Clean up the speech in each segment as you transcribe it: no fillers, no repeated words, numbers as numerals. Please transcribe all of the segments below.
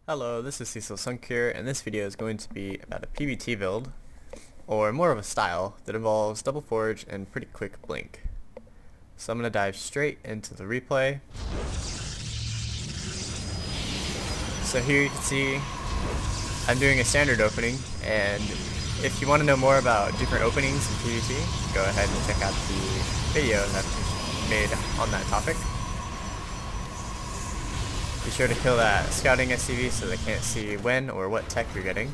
Hello, this is Cecil Sunkure, and this video is going to be about a PvT build, or more of a style, that involves double forge and pretty quick blink. So I'm going to dive straight into the replay. So here you can see I'm doing a standard opening, and if you want to know more about different openings in PvT, go ahead and check out the video that I made on that topic. Be sure to kill that scouting SCV so they can't see when or what tech you're getting.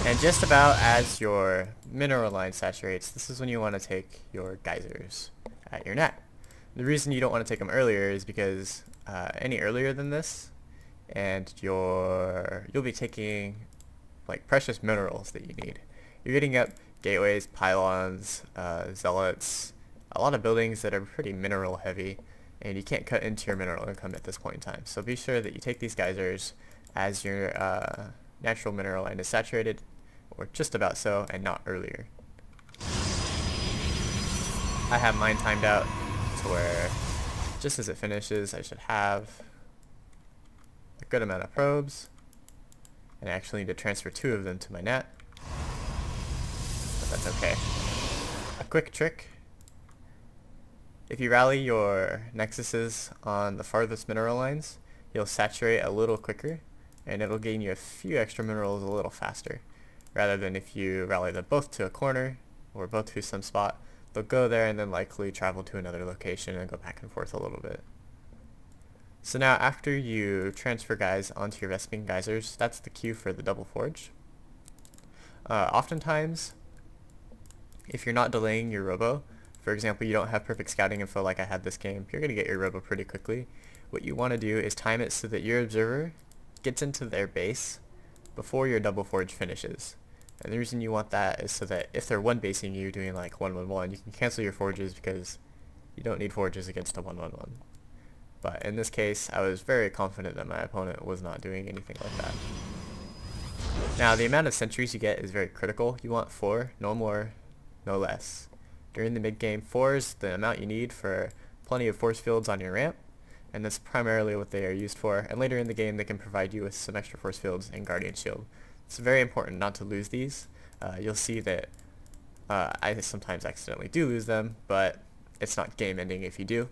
And just about as your mineral line saturates, this is when you want to take your geysers at your net. The reason you don't want to take them earlier is because any earlier than this, and you'll be taking like precious minerals that you need. You're getting up gateways, pylons, zealots, a lot of buildings that are pretty mineral heavy, and you can't cut into your mineral income at this point in time. So be sure that you take these geysers as your natural mineral line is saturated, or just about so, and not earlier. I have mine timed out to where just as it finishes I should have a good amount of probes, and I actually need to transfer 2 of them to my net, but that's okay. A quick trick: if you rally your nexuses on the farthest mineral lines, you'll saturate a little quicker, and it'll gain you a few extra minerals a little faster, rather than if you rally them both to a corner, or both to some spot. They'll go there and then likely travel to another location and go back and forth a little bit. So now after you transfer guys onto your Vespene geysers, that's the cue for the double forge. Oftentimes, if you're not delaying your robo, for example, you don't have perfect scouting info like I had this game, you're going to get your robo pretty quickly. What you want to do is time it so that your observer gets into their base before your double forge finishes. And the reason you want that is so that if they're one basing you, doing like 1-1-1, you can cancel your forges because you don't need forges against a 1-1-1. But in this case, I was very confident that my opponent was not doing anything like that. Now, the amount of sentries you get is very critical. You want 4, no more, no less. During the mid game, 4 is the amount you need for plenty of force fields on your ramp, and that's primarily what they are used for, and later in the game they can provide you with some extra force fields and guardian shield. It's very important not to lose these. You'll see that I sometimes accidentally do lose them, but it's not game ending if you do.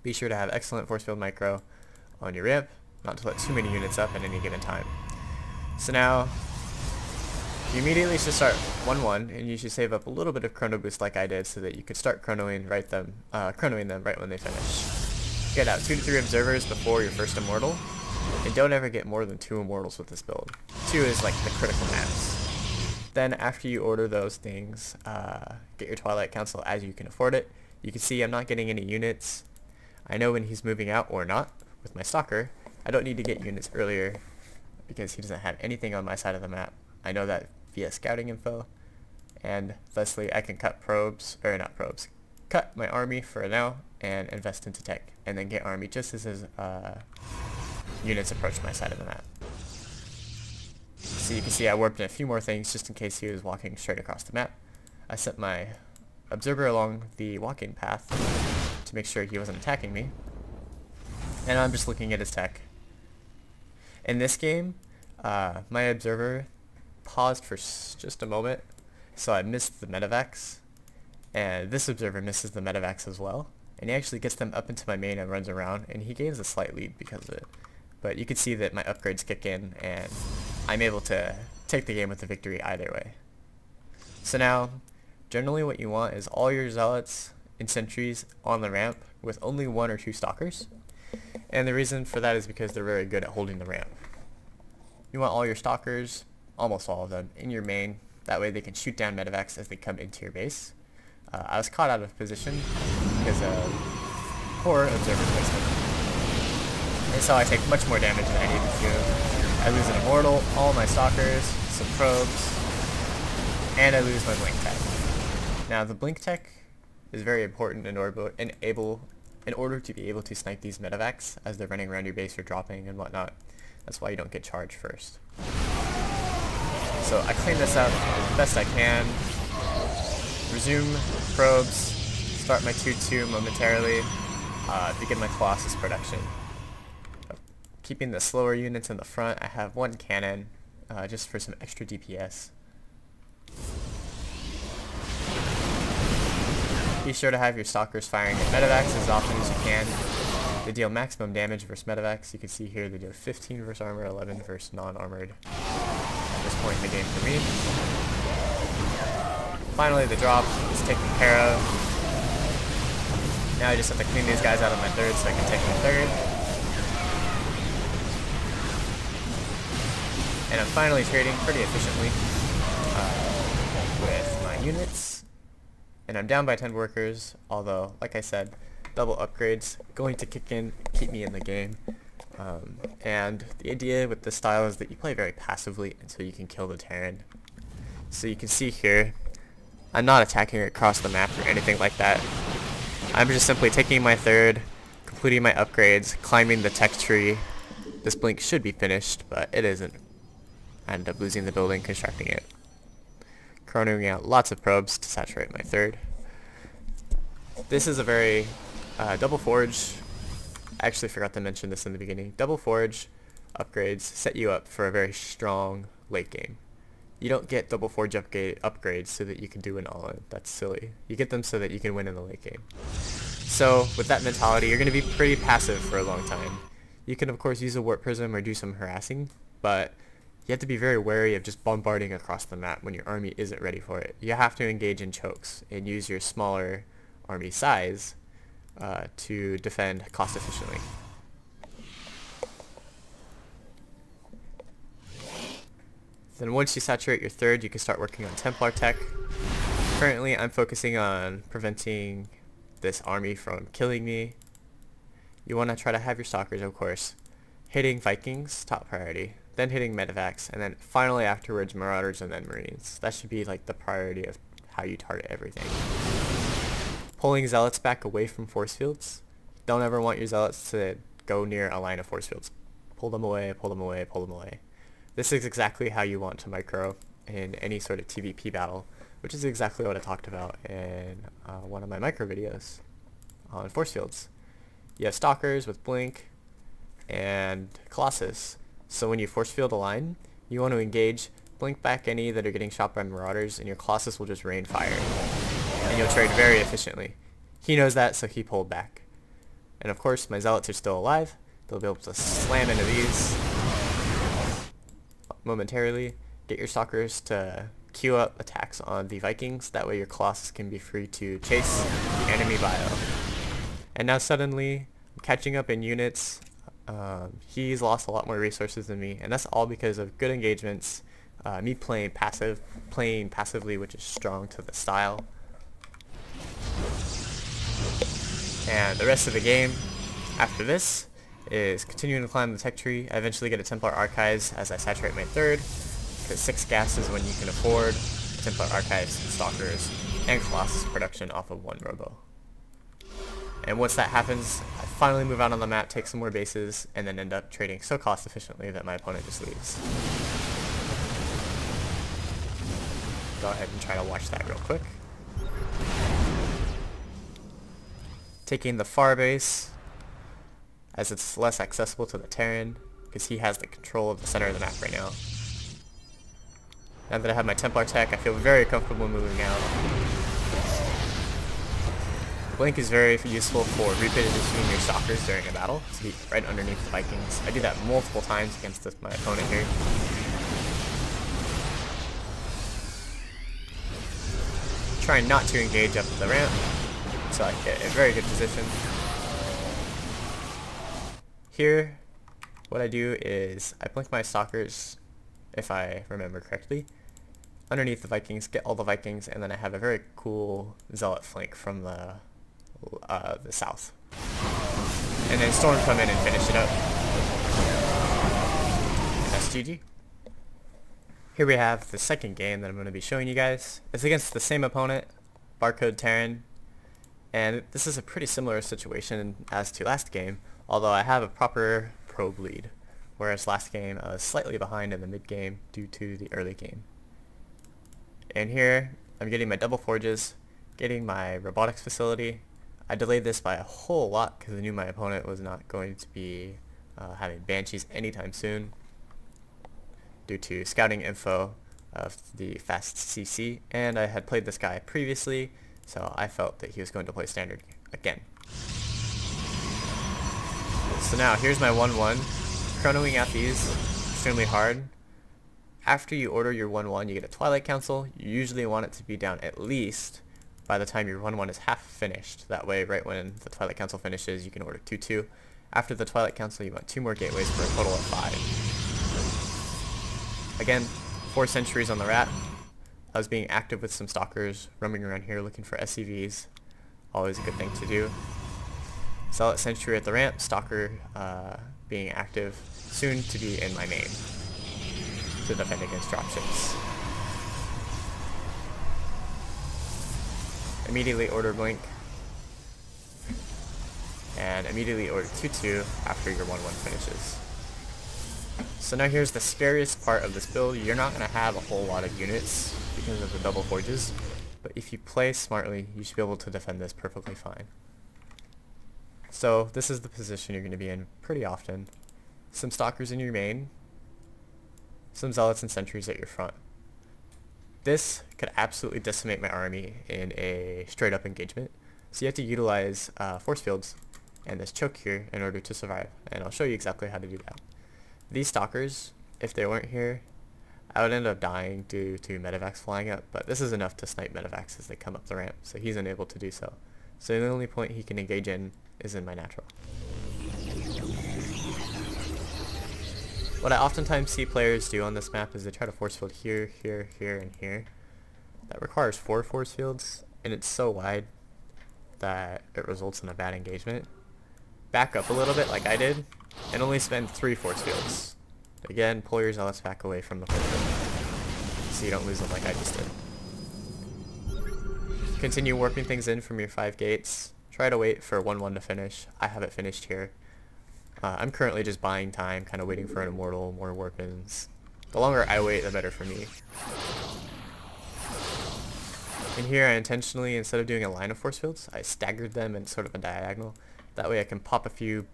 Be sure to have excellent force field micro on your ramp, not to let too many units up at any given time. So now, you immediately should start 1-1, and you should save up a little bit of chrono boost like I did so that you could start chronoing them right when they finish. Get out 2 to 3 observers before your first immortal, and don't ever get more than 2 immortals with this build. 2 is like the critical max. Then after you order those things, get your Twilight Council as you can afford it. You can see I'm not getting any units. I know when he's moving out or not with my stalker. I don't need to get units earlier because he doesn't have anything on my side of the map. I know that via scouting info, and thusly I can cut cut my army for now and invest into tech, and then get army just as his units approach my side of the map. So you can see I warped in a few more things just in case he was walking straight across the map. I sent my observer along the walking path to make sure he wasn't attacking me, and I'm just looking at his tech. In this game, my observer paused for just a moment, so I missed the medevacs, and this observer misses the medevacs as well, and he actually gets them up into my main and runs around, and he gains a slight lead because of it. But you can see that my upgrades kick in, and I'm able to take the game with the victory either way. So now, generally what you want is all your zealots and sentries on the ramp with only 1 or 2 stalkers, and the reason for that is because they're very good at holding the ramp. You want all your stalkers, almost all of them, in your main. That way they can shoot down medevacs as they come into your base. I was caught out of position because of poor observer placement, and so I take much more damage than I needed to. I lose an immortal, all my stalkers, some probes, and I lose my blink tech. Now the blink tech is very important in order to be able to snipe these medevacs as they're running around your base or dropping and whatnot. That's why you don't get charged first. So I clean this up as best I can, resume probes, start my 2-2 momentarily, begin my Colossus production. keeping the slower units in the front, I have one cannon, just for some extra DPS. Be sure to have your stalkers firing at medevacs as often as you can. They deal maximum damage versus medevacs. You can see here they do 15 versus armor, 11 versus non-armored at this point in the game for me. Finally, the drop is taken care of. Now I just have to clean these guys out of my third so I can take my third. And I'm finally trading pretty efficiently with my units. And I'm down by 10 workers, although, like I said, double upgrades going to kick in, keep me in the game. And the idea with this style is that you play very passively until you can kill the Terran. So you can see here, I'm not attacking across the map or anything like that. I'm just simply taking my third, completing my upgrades, climbing the tech tree. This blink should be finished, but it isn't. I ended up losing the building, constructing it. Chronoing out lots of probes to saturate my third. This is a very double forge. I actually forgot to mention this in the beginning. Double forge upgrades set you up for a very strong late game. You don't get double forge upgrades so that you can do an all-in. That's silly. You get them so that you can win in the late game. So with that mentality, you're going to be pretty passive for a long time. You can of course use a warp prism or do some harassing, but you have to be very wary of just bombarding across the map when your army isn't ready for it. You have to engage in chokes and use your smaller army size to defend cost efficiently. Then once you saturate your third, you can start working on Templar tech. Currently I'm focusing on preventing this army from killing me. You want to try to have your stalkers, of course, hitting Vikings, top priority, then hitting medevacs, and then finally afterwards marauders and then marines. That should be like the priority of how you target everything. Pulling zealots back away from force fields. Don't ever want your zealots to go near a line of force fields. Pull them away, pull them away, pull them away. This is exactly how you want to micro in any sort of TVP battle, which is exactly what I talked about in one of my micro videos on force fields. You have stalkers with blink and Colossus. So when you force field a line, you want to engage, blink back any that are getting shot by marauders, and your Colossus will just rain fire. And you'll trade very efficiently. He knows that, so he pulled back. And of course, my zealots are still alive. They'll be able to slam into these momentarily. Get your stalkers to queue up attacks on the Vikings. That way your Colossus can be free to chase the enemy bio. And now suddenly, I'm catching up in units. He's lost a lot more resources than me, and that's all because of good engagements, me playing passively, which is strong to the style. And the rest of the game after this is continuing to climb the tech tree. I eventually get a Templar Archives as I saturate my third, because 6 gas is when you can afford Templar Archives, Stalkers, and Colossus production off of 1 robo. And once that happens, I finally move out on the map, take some more bases, and then end up trading so cost efficiently that my opponent just leaves. Go ahead and try to watch that real quick. Taking the far base, as it's less accessible to the Terran, because he has the control of the center of the map right now. Now that I have my Templar tech, I feel very comfortable moving out. Blink is very useful for repositioning your stalkers during a battle to be right underneath the Vikings. I do that multiple times against my opponent here. Trying not to engage up the ramp so I get a very good position. Here, what I do is I blink my stalkers, if I remember correctly, underneath the Vikings, get all the Vikings, and then I have a very cool zealot flank from the south. And then Storm come in and finish it up. And that's GG. Here we have the second game that I'm going to be showing you guys. It's against the same opponent, Barcode Terran. And this is a pretty similar situation as to last game, although I have a proper probe lead, whereas last game I was slightly behind in the mid game due to the early game. And here I'm getting my double forges, getting my robotics facility. I delayed this by a whole lot because I knew my opponent was not going to be having banshees anytime soon due to scouting info of the fast CC, and I had played this guy previously, so I felt that he was going to play standard again. So now here's my 1-1. Chronoing out these extremely hard. After you order your 1-1, you get a Twilight Council. You usually want it to be down at least by the time your 1-1 is half finished. That way, right when the Twilight Council finishes, you can order 2-2. After the Twilight Council, you want 2 more gateways for a total of 5. Again, 4 sentries on the rat. I was being active with some stalkers, roaming around here looking for SCVs. Always a good thing to do. Zealot sentry at the ramp, stalker being active, soon to be in my main to defend against dropships. Immediately order blink, and immediately order 2-2 after your 1-1 finishes. So now here's the scariest part of this build. You're not going to have a whole lot of units because of the double forges, but if you play smartly, you should be able to defend this perfectly fine. So this is the position you're going to be in pretty often. Some stalkers in your main, some zealots and sentries at your front. This could absolutely decimate my army in a straight up engagement, so you have to utilize force fields and this choke here in order to survive, and I'll show you exactly how to do that. These stalkers, if they weren't here, I would end up dying due to medevacs flying up, but this is enough to snipe medevacs as they come up the ramp, so he's unable to do so. So the only point he can engage in is in my natural. What I oftentimes see players do on this map is they try to force field here, here, here, and here. That requires 4 force fields, and it's so wide that it results in a bad engagement. Back up a little bit like I did, and only spend 3 force fields. Again, pull your zealots back away from the force field, so you don't lose them like I just did. Continue warping things in from your 5 gates. Try to wait for 1-1 to finish. I have it finished here. I'm currently just buying time, kind of waiting for an immortal, more warp-ins. The longer I wait, the better for me. And here I intentionally, instead of doing a line of force fields, I staggered them in sort of a diagonal. That way I can pop a few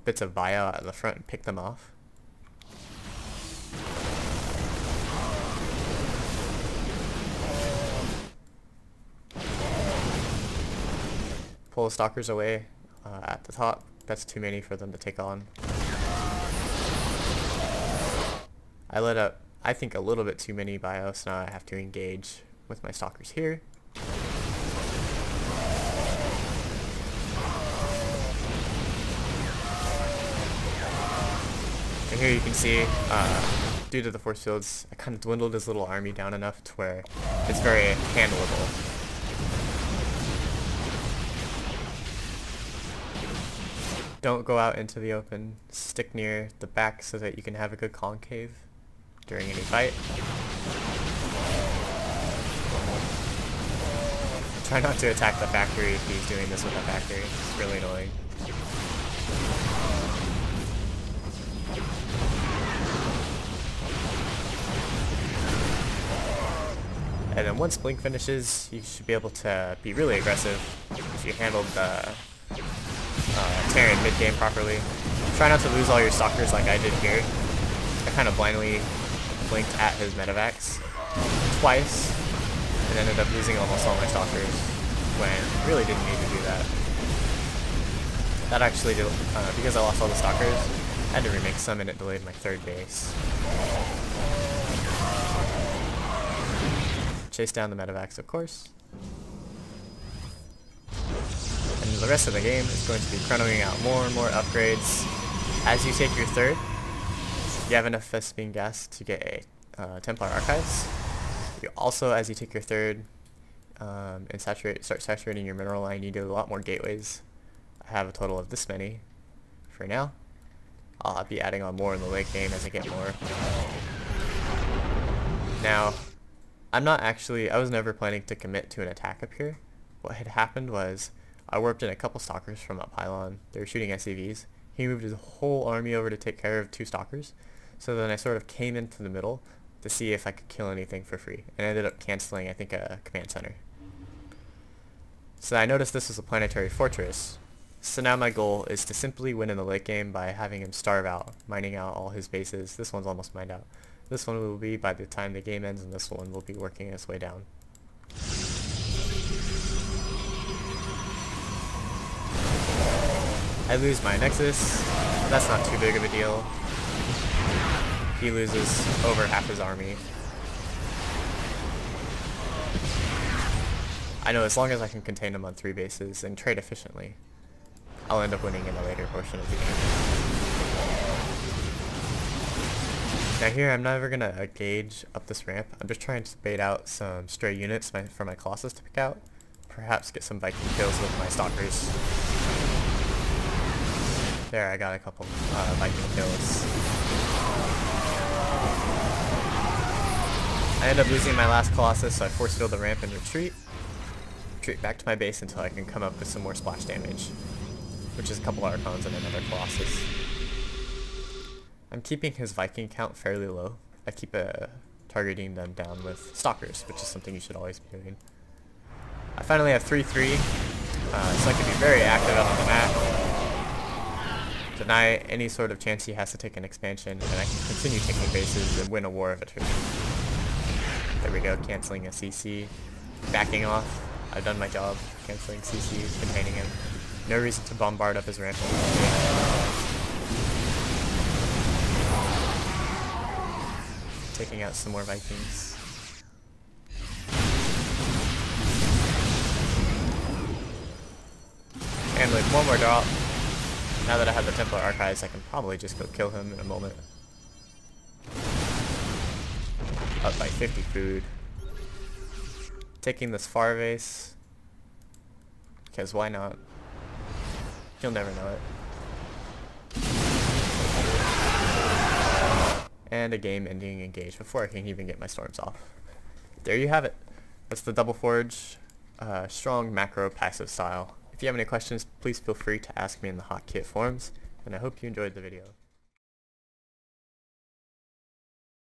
bits of bio out of the front and pick them off. Pull the stalkers away at the top. That's too many for them to take on. I let up, I think, a little bit too many bio, so now I have to engage with my stalkers here. And here you can see, due to the force fields, I kind of dwindled his little army down enough to where it's very handleable. Don't go out into the open, stick near the back so that you can have a good concave during any fight. Try not to attack the factory if he's doing this with the factory, it's really annoying. And then once Blink finishes, you should be able to be really aggressive if you handled the Terran mid-game properly. Try not to lose all your stalkers like I did here. I kind of blindly blinked at his medevacs twice and ended up losing almost all my stalkers when really didn't need to do that. That actually did, because I lost all the stalkers, I had to remake some and it delayed my 3rd base. Chase down the medevacs, of course. And the rest of the game is going to be chronoing out more and more upgrades. As you take your 3rd, you have enough Vespene gas to get a Templar Archives. You also, as you take your 3rd and start saturating your mineral line, you do a lot more gateways. I have a total of this many for now. I'll be adding on more in the late game as I get more. Now, I was never planning to commit to an attack up here. What had happened was, I warped in a couple stalkers from a pylon. They were shooting SCVs. He moved his whole army over to take care of 2 stalkers. So then I sort of came into the middle to see if I could kill anything for free. And I ended up canceling, I think, a command center. So I noticed this was a planetary fortress. So now my goal is to simply win in the late game by having him starve out, mining out all his bases. This one's almost mined out. This one will be by the time the game ends, and this one will be working its way down. I lose my Nexus. That's not too big of a deal. He loses over half his army. I know as long as I can contain him on 3 bases and trade efficiently, I'll end up winning in the later portion of the game. Now here, I'm never going to gauge up this ramp. I'm just trying to bait out some stray units for my Colossus to pick out. Perhaps get some Viking kills with my Stalkers. There, I got a couple Viking kills. I end up losing my last Colossus, so I force field the ramp and retreat. Retreat back to my base until I can come up with some more splash damage, which is a couple Archons and another Colossus. I'm keeping his Viking count fairly low. I keep targeting them down with Stalkers, which is something you should always be doing. I finally have 3-3, so I can be very active out on the map. Deny any sort of chance he has to take an expansion, and I can continue taking bases and win a war of attrition. There we go, canceling a CC, backing off. I've done my job, canceling CCs, containing him. No reason to bombard up his ramp. Taking out some more Vikings. And with one more drop, now that I have the Templar Archives, I can probably just go kill him in a moment. Up by 50 food. Taking this far vase, because why not? You'll never know it. And a game-ending engage before I can even get my storms off. There you have it. That's the Double Forge, strong macro passive style. If you have any questions, please feel free to ask me in the Hotkeyit forums, and I hope you enjoyed the video.